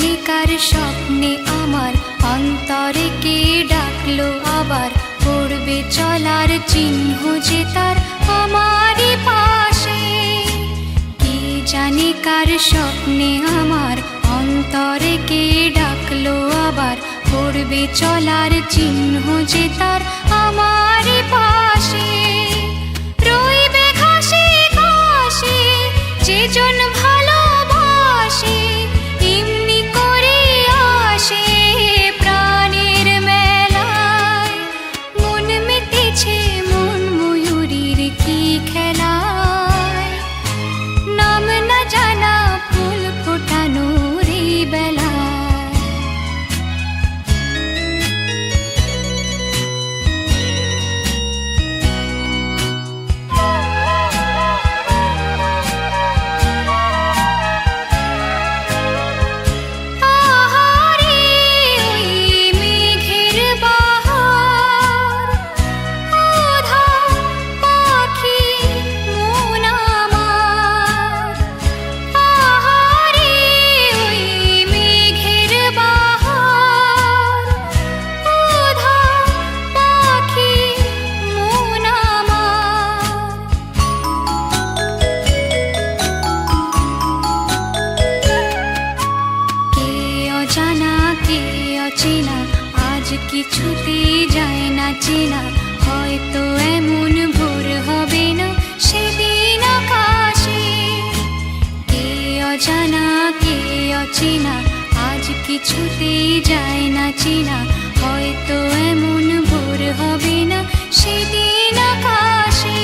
জানি কার স্বপ্নে আমার অন্তরে কে ডাকলো আবার, পড়বে চলার চিহ্ন যে তার আমারই পাশে। কে জানি কার স্বপ্নে আমার অন্তরে কে ডাকলো আবার, পড়বে চলার চিহ্ন যে তার আমারই পাশে। রইবে ঘাসে ঘাসে যেজন ভালোবাসে, এমনি করে আসে প্রাণের মেলায়। মন মেতেছে মন ময়ূরীর কি খেলায়, নাম না জানা ফুল ফোটানোর এই বেলায়। চেনা আজ কিছুতে যায় না চেনা, হয়তো এমন ভোর হবে না সেদিন আকাশে। কে অজানা কে অচেনা আজ কিছুতে যায় না চেনা, হয়তো এমন ভোর হবে না সেদিন আকাশে।